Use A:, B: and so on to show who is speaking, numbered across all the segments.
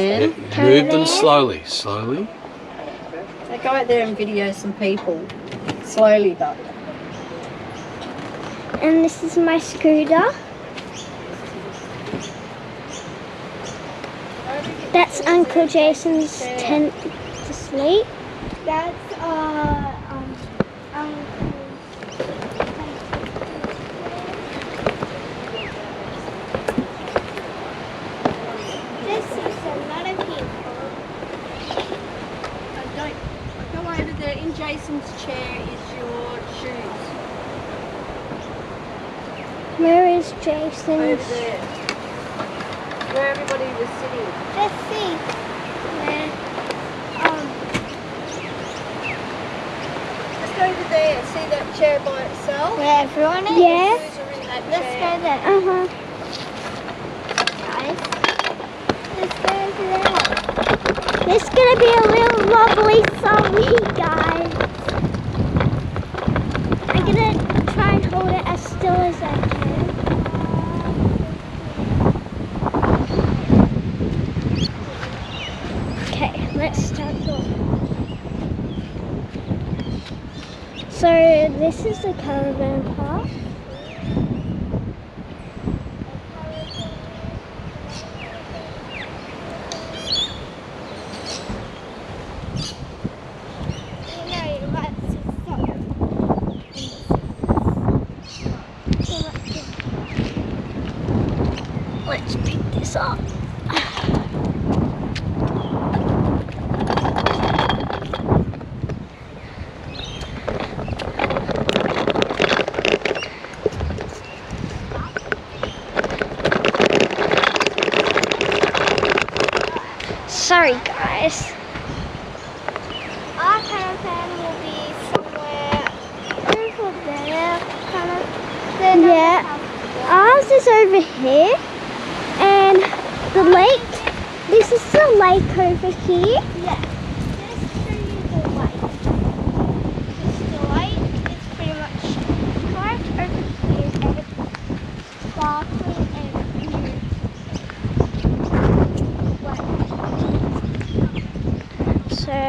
A: Move them slowly, slowly.
B: So go out there and video some people. Slowly, but.
C: And this is my scooter. That's Uncle Jason's tent to sleep.
D: That's this is a lot of people.
B: Go over there. In Jason's chair is your shoes.
C: Where is
B: Over
C: Jason's?
B: there. Where everybody was sitting.
D: Let's see.
B: Just go over there and see that chair by itself.
D: Where everyone is?
C: Yeah.
B: Shoes are in that
D: Let's
B: chair.
D: go there, guys. Let's go over there.
C: This is gonna be a real lovely summy, guys. I'm gonna try and hold it as still as I can. Okay, let's start going. So this is the caravan park. Let's pick this up. Sorry, guys.
D: Our caravan will be somewhere over there, kind of.
C: Yeah. Ours is over here, and the lake. This is the lake over here.
D: Yeah. Just show you the light. This is the light. It's pretty much right over here, and it's sparkling and blue.
C: So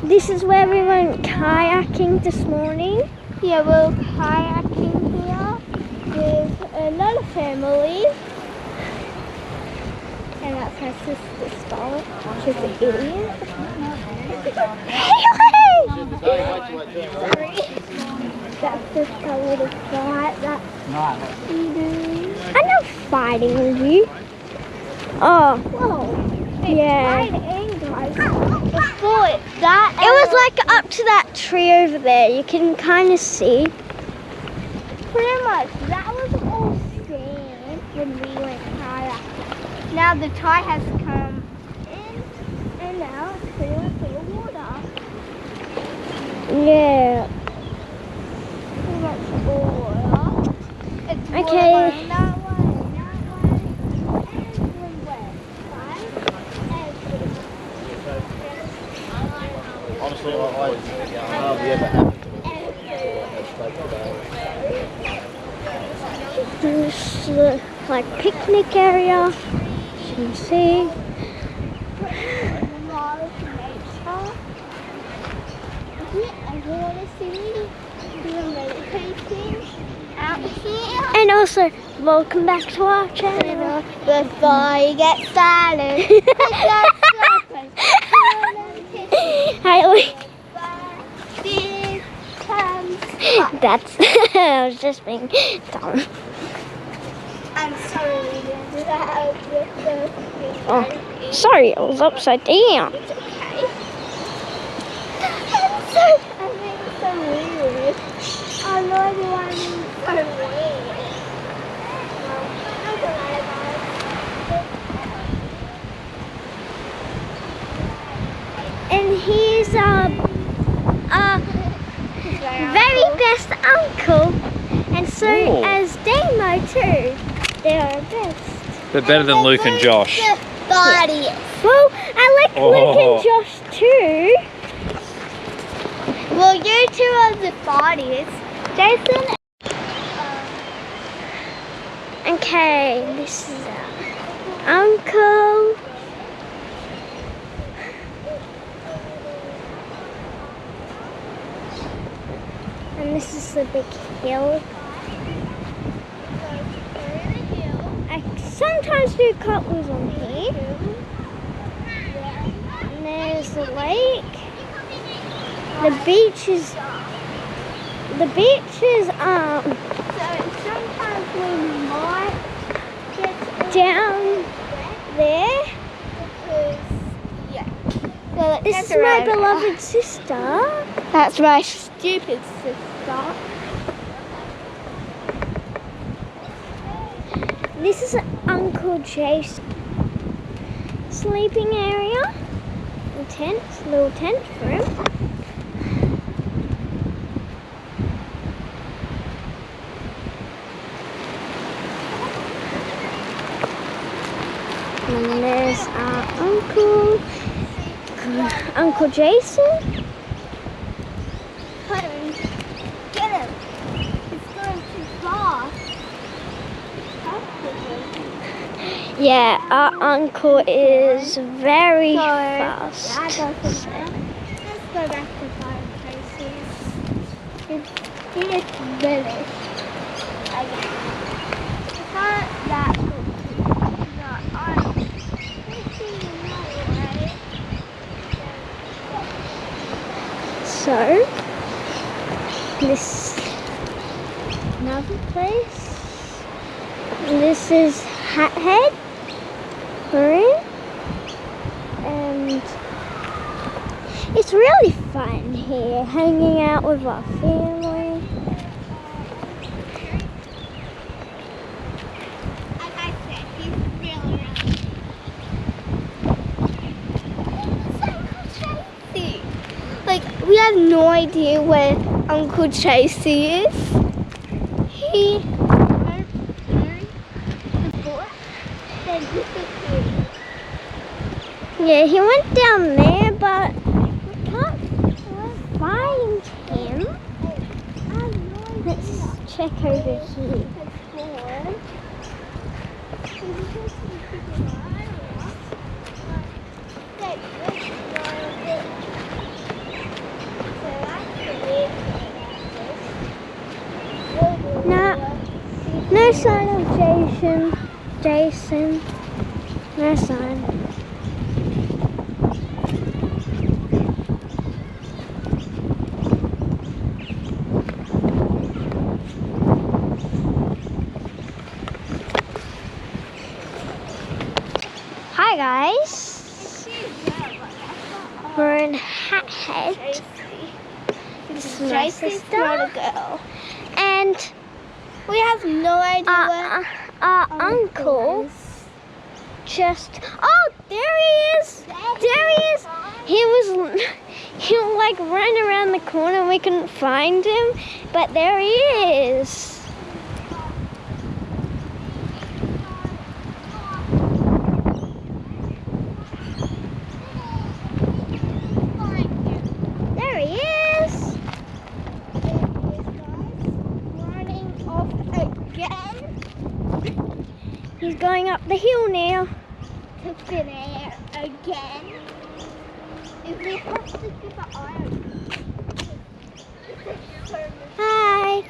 C: this is where we went kayaking this morning.
D: Yeah, we're kayaking here with another family. And that's my sister Scarlett. She's an idiot. That's just a little fight that you do.
C: I'm not fighting with you. Oh,
D: Whoa.
C: yeah.
D: Fighting, guys. Before that,
C: It was like up to that tree over there. You can kind of see.
D: pretty much that was all sand when we went kayaking. Now the tide has come in, and now it's pretty much all water.
C: Yeah.
D: Pretty much all water. It's water
C: Okay.
D: going that way, everywhere. Right? Everywhere.
A: Honestly, I hardly ever happened to me.
C: This is the like picnic area. As you can see. And also, welcome back to our channel.
D: Before you get started,
C: Hi, that's. I was just being dumb.
D: I'm sorry we didn't do that with the
C: Oh, sorry, it was upside down.
D: It's okay. I'm being so weird. I know everyone is so weird.
C: And he's our very best uncle, and so
A: Ooh.
C: as Damo too. They are best.
A: They're better than Luke and Josh.
D: The Bodies.
C: Well, I like Luke and Josh too.
D: Well, you two are the bodies. Jason.
C: Okay, this is our uncle. And this is the big hill. I sometimes do cutlers on here. And there's the lake. The beach is
D: So sometimes we might get
C: down there.
D: because So
C: This is my beloved sister.
D: That's my stupid sister.
C: This is Uncle Jason sleeping area. A tent, little tent for him. And there's our Uncle Jason.
D: Get him. It's going too fast.
C: Yeah, our uncle is very fast.
D: Let's go back to fireplaces. It's village. It's not that cool. No, I'm thinking right?
C: So, this another place. This is Hat Head. We're in. And it's really fun here, hanging out with our family.
D: Like I said, he's really Tracy. Like, we have no idea where Uncle Tracy is. He
C: Yeah, he went down there, but we can't find him. Let's check over here. No sign of Jason. No sign. Hi guys, we're in Hat Head. This is my sister,
D: not a girl.
C: and
D: We have no idea where
C: our uncle just. Oh, there he is! There he is! He like ran around the corner and we couldn't find him, but there he is. There he is!
D: running off again
C: He's going up the hill now.
D: to thin air again. If we have to give an iron.
C: Hi.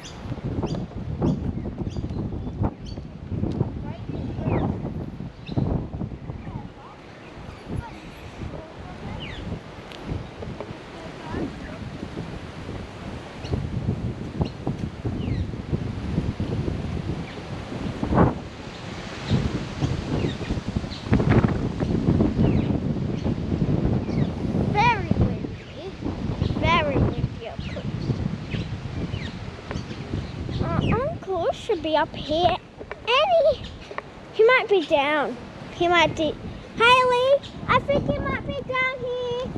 C: Very windy up close. Our uncle should be up here. And he might be down. He might be. Hayley, I think he might be down here.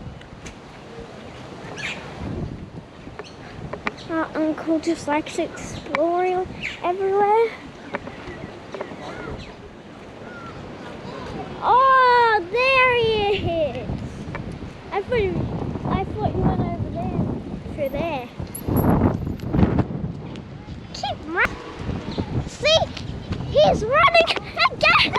C: Our uncle just likes exploring everywhere. Oh, I thought you went over there. Through there. Keep running. See? He's running again.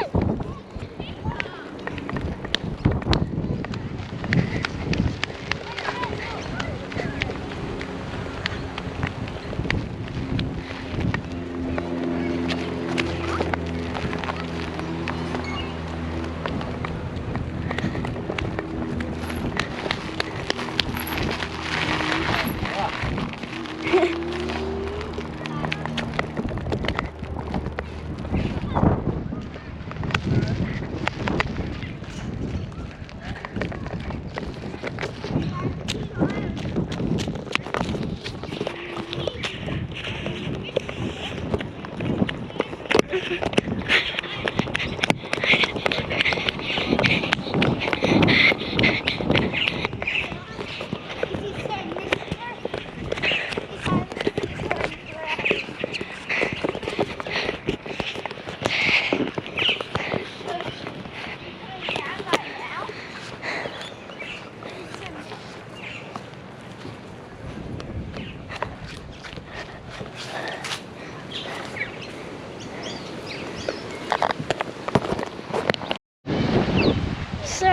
C: So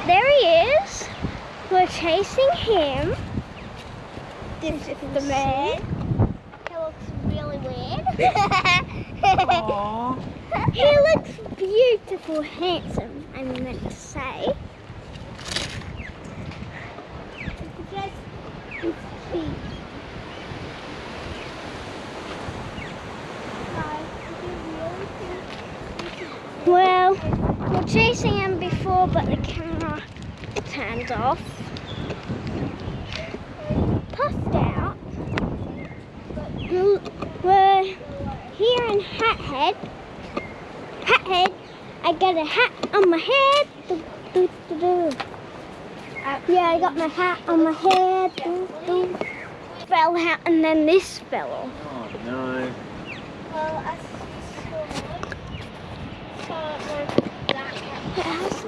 C: there he is. We're chasing him.
D: This is the man. He looks really weird.
C: Aww. He looks beautiful, handsome, I meant to say. Well, we're chasing him before, but the camera turned off. Puffed out. We're here in Hat Head. Hat Head. I got a hat on my head. Yeah, I got my hat on my head. Fell out, and then this fell off.
A: Oh no.
D: Well, I saw that.
C: It has